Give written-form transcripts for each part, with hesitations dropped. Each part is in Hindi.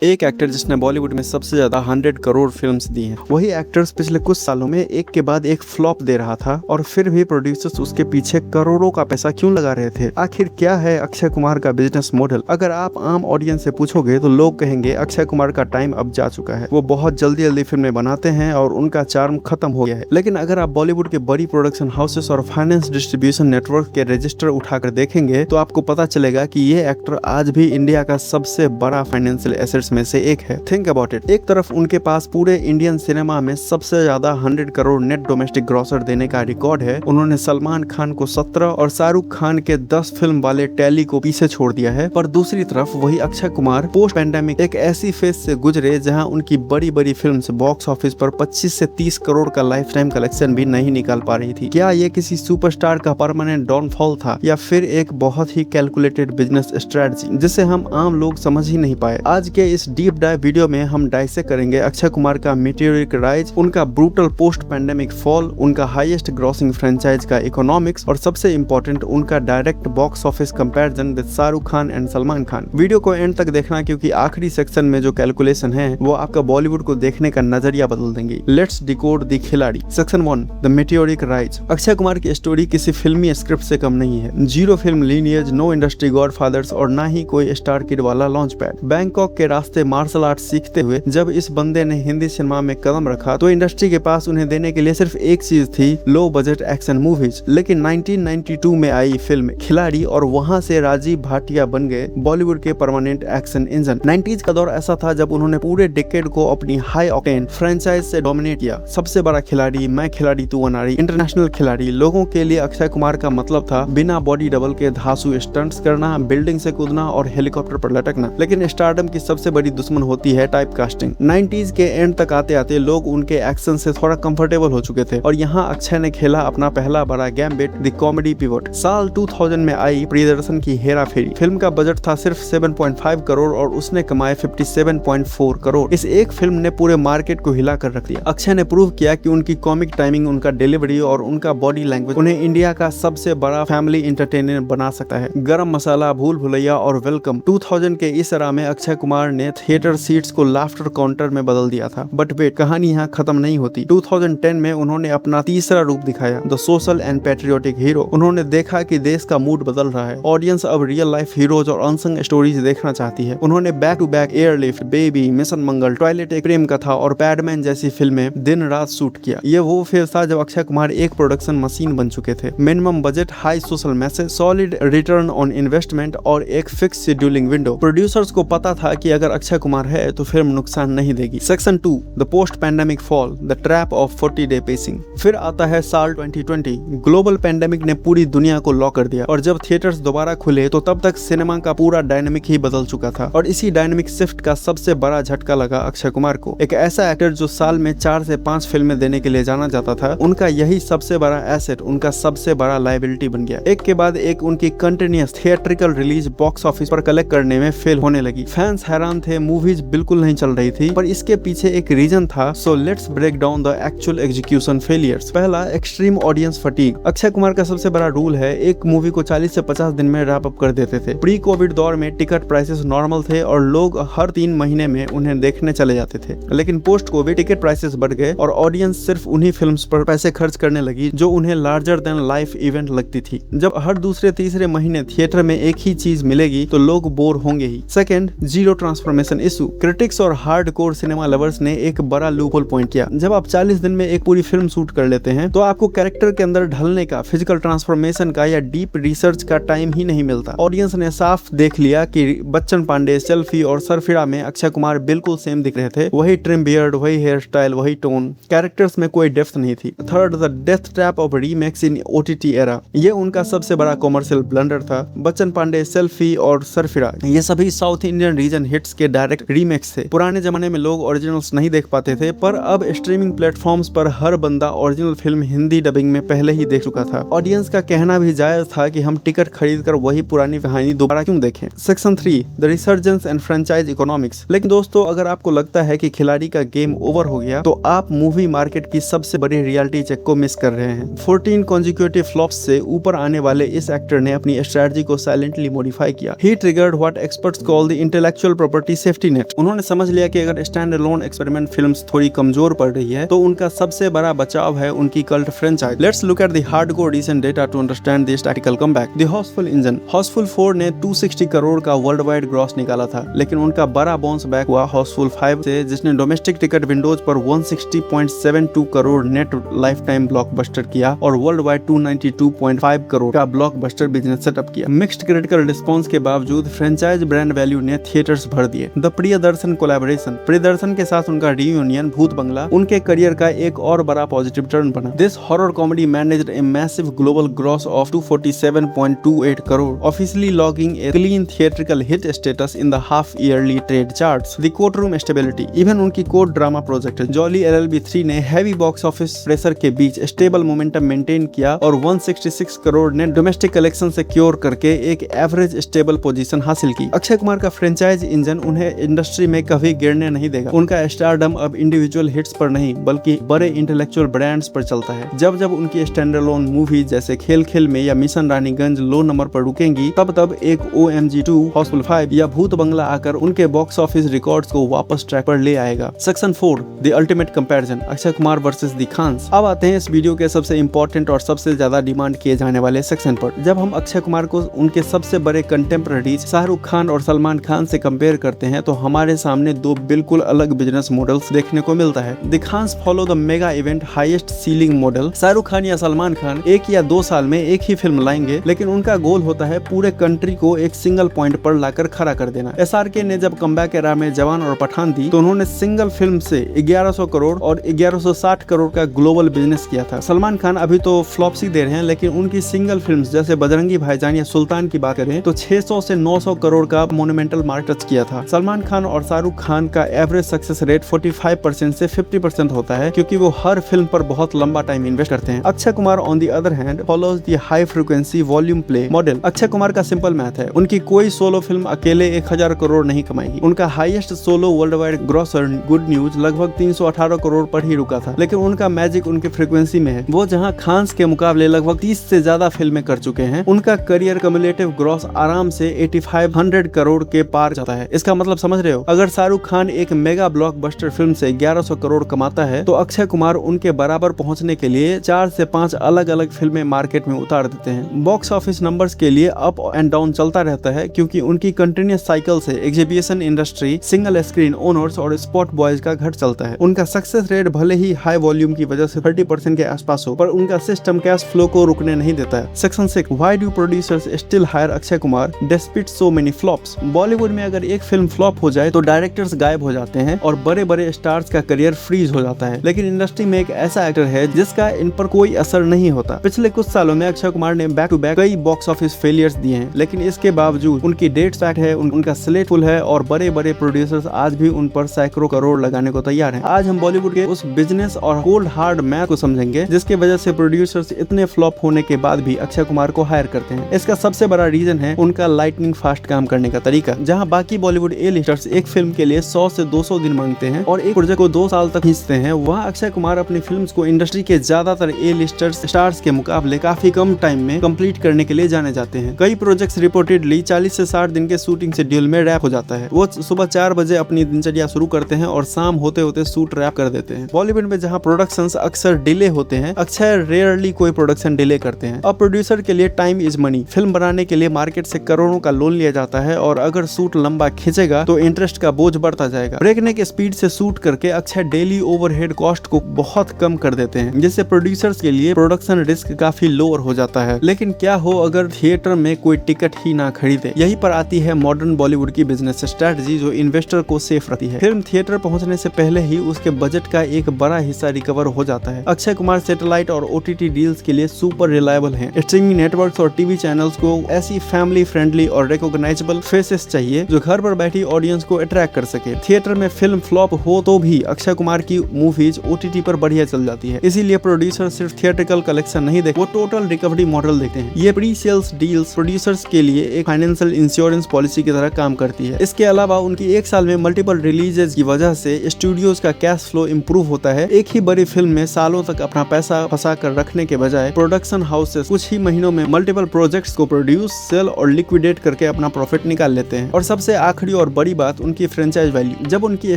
एक एक्टर जिसने बॉलीवुड में सबसे ज्यादा 100 करोड़ फिल्म्स दी हैं, वही एक्टर्स पिछले कुछ सालों में एक के बाद एक फ्लॉप दे रहा था और फिर भी प्रोड्यूसर्स उसके पीछे करोड़ों का पैसा क्यों लगा रहे थे। आखिर क्या है अक्षय कुमार का बिजनेस मॉडल? अगर आप आम ऑडियंस से पूछोगे तो लोग कहेंगे अक्षय कुमार का टाइम अब जा चुका है, वो बहुत जल्दी जल्दी फिल्में बनाते हैं और उनका चार्म खत्म हो गया है। लेकिन अगर आप बॉलीवुड के बड़ी प्रोडक्शन हाउसेस और फाइनेंस डिस्ट्रीब्यूशन नेटवर्क के रजिस्टर उठाकर देखेंगे तो आपको पता चलेगा कि ये एक्टर आज भी इंडिया का सबसे बड़ा फाइनेंशियल एसेट्स में से एक है। Think about it. एक तरफ उनके पास पूरे इंडियन सिनेमा में सबसे ज्यादा 100 करोड़ नेट डोमेस्टिक ग्रॉसर देने का रिकॉर्ड है। उन्होंने सलमान खान को 17 और शाहरुख खान के 10 फिल्म वाले टैली को पीछे छोड़ दिया है। पर दूसरी तरफ वही अक्षय कुमार पोस्ट पैंडेमिक एक ऐसी फेज से गुजरे जहां उनकी बड़ी बड़ी फिल्म्स बॉक्स ऑफिस पर 25 से 30 करोड़ का लाइफ टाइम कलेक्शन भी नहीं निकाल पा रही थी। क्या ये किसी सुपरस्टार का परमानेंट डाउनफॉल था या फिर एक बहुत ही कैलकुलेटेड बिजनेस स्ट्रेटजी जिसे हम आम लोग समझ ही नहीं पाए? आज के इस डीप डाइव वीडियो में हम डाइसेक्ट करेंगे अक्षय कुमार का मीटियोरिक राइज, उनका ब्रूटल पोस्ट पैंडेमिक फॉल, उनका हाईएस्ट ग्रॉसिंग फ्रेंचाइज का इकोनॉमिक्स और सबसे इंपॉर्टेंट उनका direct box office comparison with Shahrukh Khan and Salman Khan. Video को एंड तक देखना क्योंकि आखिरी सेक्शन में जो कैलकुलेशन है वो आपका बॉलीवुड को देखने का नजरिया बदल देंगे। लेट्स डिकोड द खिलाड़ी। Section 1, the meteoric rise. Akshay Kumar की स्टोरी किसी फिल्मी स्क्रिप्ट से कम नहीं है। Zero film lineage, no industry godfathers और ना ही कोई स्टार किड वाला लॉन्च पैड। बैंकॉक के रास्ते मार्शल आर्ट सीखते हुए जब इस बंदे ने हिंदी सिनेमा में कदम रखा तो इंडस्ट्री के पास उन्हें देने के लिए सिर्फ एक चीज थी, लो बजट एक्शन मूवीज। लेकिन 1992 में आई फिल्म खिलाड़ी और वहां से राजीव भाटिया बन गए बॉलीवुड के परमानेंट एक्शन इंजन। 90s का दौर ऐसा था जब उन्होंने पूरे डिकेड को अपनी हाई ऑक्टेन फ्रेंचाइज से डोमिनेट किया। सबसे बड़ा खिलाड़ी, मैं खिलाड़ी तू अनाड़ी, इंटरनेशनल खिलाड़ी। लोगों के लिए अक्षय कुमार का मतलब था बिना बॉडी डबल के धांसू स्टंट्स करना, बिल्डिंग से कूदना और हेलीकॉप्टर पर लटकना। लेकिन स्टारडम की सबसे बड़ी दुश्मन होती है टाइप कास्टिंग। 90s के एंड तक आते आते लोग उनके एक्शन से थोड़ा कंफर्टेबल हो चुके थे और यहाँ अक्षय ने खेला अपना पहला बड़ा गैम्बिट, द कॉमेडी पिवट। साल 2000 में आई प्रियदर्शन की हेरा फेरी। फिल्म का बजट था सिर्फ 7.5 करोड़ और उसने कमाए 57.4 करोड़। इस एक फिल्म ने पूरे मार्केट को हिला कर रख दिया। अक्षय ने प्रूव किया कि उनकी कॉमिक टाइमिंग, उनका डिलीवरी और उनका बॉडी लैंग्वेज उन्हें इंडिया का सबसे बड़ा फैमिली एंटरटेनर बना सकता है। गरम मसाला, भूल भुलैया और वेलकम 2000 के इस एरा में अक्षय कुमार ने थिएटर सीट्स को लाफ्टर काउंटर में बदल दिया था। बट वेट, कहानी यहाँ खत्म नहीं होती। 2010 में उन्होंने अपना तीसरा रूप दिखाया, the social and patriotic hero. उन्होंने देखा कि देश का मूड बदल रहा है, ऑडियंस अब रियल लाइफ हीरोज और अनसंग स्टोरीज देखना चाहती है। उन्होंने back to back Airlift, Baby, Mission Mangal, Toilet, Ek Prem कथा और पैडमैन जैसी फिल्में दिन रात शूट किया। ये वो फेज था जब अक्षय कुमार एक प्रोडक्शन मशीन बन चुके थे। Minimum budget, high social message, solid return on investment और एक फिक्स शेड्यूलिंग विंडो। प्रोड्यूसर्स को पता था कि अगर अक्षय कुमार है तो फिल्म नुकसान नहीं देगी। Section 2, the post pandemic fall, the trap of 40 day pacing. फिर आता है साल 2020। ग्लोबल पैंडेमिक ने पूरी दुनिया को लॉक कर दिया और जब थिएटर्स दोबारा खुले तो तब तक सिनेमा का पूरा डायनामिक ही बदल चुका था और इसी डायनामिक शिफ्ट का सबसे बड़ा झटका लगा अक्षय कुमार को। एक ऐसा एक्टर जो साल में 4 से 5 फिल्में देने के लिए जाना जाता था, उनका यही सबसे बड़ा एसेट, उनका सबसे बड़ा लायबिलिटी बन गया। एक के बाद एक उनकी continuous theatrical release box office पर कलेक्ट करने में फेल होने लगी। फैंस हैरान थे, मूवीज बिल्कुल नहीं चल रही थी, पर इसके पीछे एक रीजन था। So let's break down the actual execution failures. पहला, extreme audience fatigue. Akshay Kumar का सबसे बड़ा रूल है, एक मूवी को 40 से 50 दिन में रैप अप कर देते थे। प्री कोविड दौर में टिकट प्राइसेस नॉर्मल थे और लोग हर 3 महीने में उन्हें देखने चले जाते थे। लेकिन पोस्ट कोविड टिकट प्राइसेस बढ़ गए और ऑडियंस सिर्फ उन्हीं फिल्म्स पर पैसे खर्च करने लगी जो उन्हें लार्जर देन लाइफ इवेंट लगती थी। जब हर दूसरे तीसरे महीने थिएटर में एक ही चीज मिलेगी तो लोग बोर होंगे ही। Second, zero transformation issue. Critics और हार्डकोर सिनेमा लवर्स ने एक बड़ा लूपहोल पॉइंट किया। जब आप 40 दिन में एक पूरी फिल्म शूट कर लेते हैं तो आपको कैरेक्टर के अंदर ढलने का, फिजिकल ट्रांसफॉर्मेशन का या डीप रिसर्च का टाइम ही नहीं मिलता। ऑडियंस ने साफ देख लिया कि बच्चन पांडे, सेल्फी और सरफिरा में अक्षय कुमार बिल्कुल सेम दिख रहे थे। वही ट्रिम बियर्ड, वही हेयर स्टाइल, वही टोन। कैरेक्टर्स में कोई डेप्थ नहीं थी। Third, the death trap of remakes in OTT era. ये उनका सबसे बड़ा कॉमर्शियल ब्लंडर था। बच्चन पांडे, सेल्फी और सरफिरा ये सभी साउथ इंडियन रीजन हिट्स के डायरेक्ट रीमेक्स थे। पुराने जमाने में लोग ओरिजिनल्स नहीं देख पाते थे, पर अब स्ट्रीमिंग प्लेटफॉर्म्स पर हर बंदा ओरिजिनल फिल्म हिंदी डबिंग में पहले ही देख चुका था। ऑडियंस का कहना भी जायज था कि हम टिकट खरीद कर वही पुरानी कहानी दोबारा क्यों देखें। Section 3, the resurgence and franchise economics. लेकिन दोस्तों, अगर आपको लगता है कि खिलाड़ी का गेम ओवर हो गया तो आप मूवी मार्केट की सबसे बड़ी रियलिटी चेक को मिस कर रहे हैं। 14 कॉन्जिक्यूटिव फ्लॉप्स से ऊपर आने वाले इस एक्टर ने अपनी स्ट्रेटजी को साइलेंटली मॉडिफाई किया। He triggered what experts call the intellectual property party safety net. उन्होंने समझ लिया कि अगर स्टैंड अलोन एक्सपेरिमेंट फिल्म्स थोड़ी कमजोर पड़ रही है तो उनका सबसे बड़ा बचाव है उनकी cult franchise. Let's look at the hardcore recent data to understand this tactical comeback. The Housefull engine. Housefull 4 ने 260 करोड़ का वर्ल्ड वाइड ग्रॉस निकाला था, लेकिन उनका बड़ा बाउंस बैक हुआ हाउसफुल 5 से, जिसने डोमेस्टिक टिकट विंडोज पर 160.72 crore net life time blockbuster किया और वर्ल्ड वाइड 292.5 करोड़ का ब्लॉकबस्टर बिजनेस सेटअप किया। मिक्स्ड क्रिटिकल रिस्पांस के बावजूद फ्रेंचाइज ब्रांड वैल्यू ने थिएटर्स भर दिए। The Priyadarshan collaboration. प्रियदर्शन के साथ उनका रियूनियन भूत बंगला उनके करियर का एक और बड़ा पॉजिटिव टर्न बना। This horror comedy managed a massive global gross of 247.28 crore, officially logging a clean theatrical hit status in the half yearly trade charts. The courtroom stability. Even उनकी court drama project Jolly LLB 3 ने हैवी बॉक्स ऑफिस प्रेशर के बीच स्टेबल मोमेंटम मेंटेन किया और 166 करोड़ ने डोमेस्टिक कलेक्शन सिक्योर करके एक एवरेज स्टेबल पोजीशन हासिल की। अक्षय कुमार का फ्रेंचाइज इंजन उन्हें इंडस्ट्री में कभी गिरने नहीं देगा। उनका स्टारडम अब इंडिविजुअल हिट्स पर नहीं बल्कि बड़े इंटेलेक्चुअल ब्रांड्स पर चलता है। जब जब उनकी स्टैंडअलोन मूवी जैसे खेल खेल में या मिशन रानीगंज लो नंबर पर रुकेंगी, तब तब एक OMG 2, हाउसफुल 5 या भूत बंगला आकर उनके बॉक्स ऑफिस रिकॉर्ड्स को वापस ट्रैक पर ले आएगा। Section 4 the ultimate comparison, Akshay Kumar versus the Khans. अब आते हैं इस वीडियो के सबसे इंपॉर्टेंट और सबसे ज्यादा डिमांड किए जाने वाले सेक्शन पर। जब हम अक्षय कुमार को उनके सबसे बड़े कंटेम्पररीज शाहरुख खान और सलमान खान से कंपेयर करते हैं तो हमारे सामने दो बिल्कुल अलग बिजनेस मॉडल्स देखने को मिलता है। The Khans follow the mega event highest ceiling model. Shahrukh Khan या सलमान खान 1 या 2 साल में एक ही फिल्म लाएंगे, लेकिन उनका गोल होता है पूरे कंट्री को एक सिंगल पॉइंट पर लाकर खड़ा कर देना। SRK ने जब कमबैक एरा में जवान और पठान दी तो उन्होंने सिंगल फिल्म से 1100 करोड़ और 1160 करोड़ का ग्लोबल बिजनेस किया था। सलमान खान अभी तो फ्लॉप्स ही दे रहे हैं, लेकिन उनकी सिंगल फिल्म्स जैसे बजरंगी भाईजान या सुल्तान की बात करें तो 600 से 900 करोड़ का मोन्यूमेंटल मार्क टच किया था। सलमान खान और शाहरुख खान का एवरेज सक्सेस रेट 45% से 50% होता है, क्योंकि वो हर फिल्म पर बहुत लंबा टाइम इन्वेस्ट करते हैं। Akshay Kumar on the other hand follows the high frequency volume play model. Akshay Kumar का सिंपल मैथ है, उनकी कोई सोलो फिल्म अकेले 1000 करोड़ नहीं कमाएगी। उनका highest solo world wide grocer good news लगभग 318 करोड़ पर ही रुका था, लेकिन उनका मैजिक उनके फ्रीक्वेंसी में है। वो जहां खान्स के मुकाबले लगभग 30 से ज्यादा फिल्में कर चुके हैं, उनका करियर कम्युलेटिव ग्रॉस आराम से 8500 करोड़ के पार जाता है। इसका मतलब समझ रहे हो, अगर शाहरुख खान एक मेगा ब्लॉकबस्टर फिल्म से 1100 करोड़ कमाता है तो अक्षय कुमार उनके बराबर पहुंचने के लिए 4 से 5 अलग अलग फिल्में मार्केट में उतार देते हैं। बॉक्स ऑफिस नंबर्स के लिए अप एंड डाउन चलता रहता है, क्योंकि उनकी कंटिन्यूअस साइकिल से exhibition industry, single screen owners और स्पॉट बॉयज का घर चलता है। उनका सक्सेस रेट भले ही हाई वॉल्यूम की वजह से 30% के आसपास हो, पर उनका सिस्टम कैश फ्लो को रुकने नहीं देता है। Section 6 why do producers still hire Akshay Kumar despite so many flops. Bollywood में अगर एक फिल्म फ्लॉप हो जाए तो डायरेक्टर्स गायब हो जाते हैं और बड़े बड़े स्टार्स का करियर फ्रीज हो जाता है, लेकिन इंडस्ट्री में एक ऐसा एक्टर है जिसका इन पर कोई असर नहीं होता। पिछले कुछ सालों में अक्षय कुमार ने बैक टू बैक कई बॉक्स ऑफिस फेलियर्स दिए हैं, लेकिन इसके बावजूद उनकी डेट्स पैक्ड है, उनका स्लेट फुल है और बड़े बड़े प्रोड्यूसर्स आज भी उन पर सैकड़ों करोड़ लगाने को तैयार हैं। आज हम बॉलीवुड के उस बिजनेस और कोल्ड हार्ड मैथ को समझेंगे जिसकी वजह से प्रोड्यूसर्स इतने फ्लॉप होने के बाद भी अक्षय कुमार को हायर करते हैं। इसका सबसे बड़ा रीजन है उनका लाइटनिंग फास्ट काम करने का तरीका। जहां बाकी बॉलीवुड ए लिस्टर्स एक फिल्म के लिए 100 से 200 दिन मांगते हैं और एक प्रोजेक्ट को 2 साल तक खींचते हैं, वहाँ अक्षय कुमार अपनी फिल्म्स को इंडस्ट्री के ज्यादातर ए लिस्टर्स स्टार्स के मुकाबले काफी कम टाइम में कंप्लीट करने के लिए जाने जाते हैं। कई प्रोजेक्ट्स रिपोर्टेडली 40 से 60 दिन के शूटिंग शेड्यूल में रैप हो जाता है। वो सुबह 4 बजे अपनी दिनचर्या शुरू करते हैं और शाम होते होते शूट रैप कर देते हैं। बॉलीवुड में जहाँ प्रोडक्शंस अक्सर डिले होते हैं, अक्षय रेयरली कोई प्रोडक्शन डिले करते हैं। अब प्रोड्यूसर के लिए टाइम इज मनी। फिल्म बनाने के लिए मार्केट से करोड़ों का लोन लिया जाता है और अगर शूट लंबा खींचेगा तो इंटरेस्ट का बोझ बढ़ता जाएगा। ब्रेकनेक स्पीड से शूट करके अक्षय डेली ओवरहेड कॉस्ट को बहुत कम कर देते हैं, जिससे प्रोड्यूसर्स के लिए प्रोडक्शन रिस्क काफी लोअर हो जाता है। लेकिन क्या हो अगर थिएटर में कोई टिकट ही ना खरीदे? यही पर आती है मॉडर्न बॉलीवुड की बिजनेस स्ट्रेटजी जो इन्वेस्टर को सेफ रखती है। फिल्म थिएटर पहुंचने से पहले ही उसके बजट का एक बड़ा हिस्सा रिकवर हो जाता है। अक्षय कुमार सैटेलाइट और OTT डील्स के लिए सुपर रिलायबल हैं। स्ट्रीमिंग नेटवर्क्स और टीवी चैनल्स को ऐसी फैमिली फ्रेंडली और रिकॉग्नाइजेबल फेसेस चाहिए जो घर पर बैठी ऑडियंस को अट्रैक्ट कर सके। थिएटर में फिल्म फ्लॉप हो तो भी अक्षय कुमार की मूवीज OTT पर बढ़िया चल जाती है, इसीलिए प्रोड्यूसर सिर्फ थिएट्रिकल कलेक्शन नहीं देखते, वो टोटल रिकवरी मॉडल देखते हैं। ये प्री सेल्स डील्स प्रोड्यूसर्स के लिए एक फाइनेंशियल इंश्योरेंस पॉलिसी की तरह काम करती है। इसके अलावा उनकी एक साल में मल्टीपल रिलीजेस की वजह से स्टूडियोज का कैश फ्लो इंप्रूव होता है। एक ही बड़ी फिल्म में सालों तक अपना पैसा फंसा कर रखने के बजाय प्रोडक्शन हाउसेस कुछ ही महीनों में मल्टीपल प्रोजेक्ट्स को प्रोड्यूस, सेल और लिक्विडेट करके अपना प्रॉफिट निकाल लेते हैं। और सबसे आखिरी और बड़ी बात उनकी फ्रेंचाइज वैल्यू। जब उनकी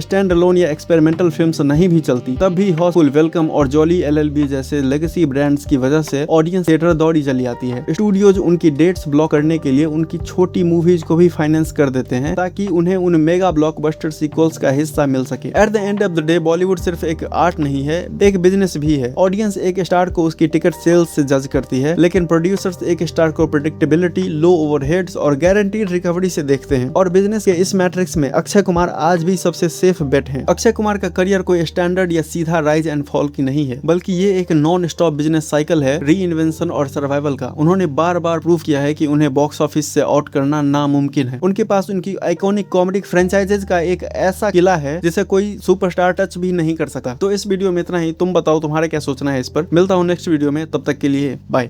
स्टैंड अलोन या एक्सपेरिमेंटल फिल्म्स नहीं भी चलती तब भी हाउसफुल, वेलकम और जॉली एलएलबी जैसे लेगेसी ब्रांड्स की वजह से ऑडियंस थिएटर दौड़ी चली आती है। स्टूडियोज उनकी डेट्स ब्लॉक करने के लिए उनकी छोटी मूवीज को भी फाइनेंस कर देते हैं ताकि उन्हें उन मेगा ब्लॉकबस्टर सीक्वल्स का हिस्सा मिल सके। At the end of the day Bollywood सिर्फ एक आर्ट नहीं है, एक बिजनेस भी है। ऑडियंस एक स्टार को उसकी टिकट सेल्स से जज करती है, लेकिन प्रोड्यूसर्स एक स्टार को प्रेडिक्टेबिलिटी, लो ओवरहेड्स और गारंटीड रिकवरी से देखते हैं। और बिजनेस के इस मैट्रिक्स में अक्षय कुमार आज भी सबसे सेफ बेट है। अक्षय कुमार का करियर कोई स्टैंडर्ड या सीधा राइज एंड फॉल की नहीं है, बल्कि ये एक नॉन स्टॉप बिजनेस साइकिल है, री इन्वेंशन और सर्वाइवल का। उन्होंने बार बार प्रूव किया है कि उन्हें बॉक्स ऑफिस से आउट करना नामुमकिन है। उनके पास उनकी आइकॉनिक कॉमेडी फ्रेंचाइजेज का एक ऐसा किला है जिसे कोई सुपरस्टार टच भी नहीं कर सकता। तो इस वीडियो में इतना ही। तुम बताओ तुम्हारा क्या सोचना है इस पर। मिलता हूँ नेक्स्ट वीडियो में, तब तक के लिए बाय।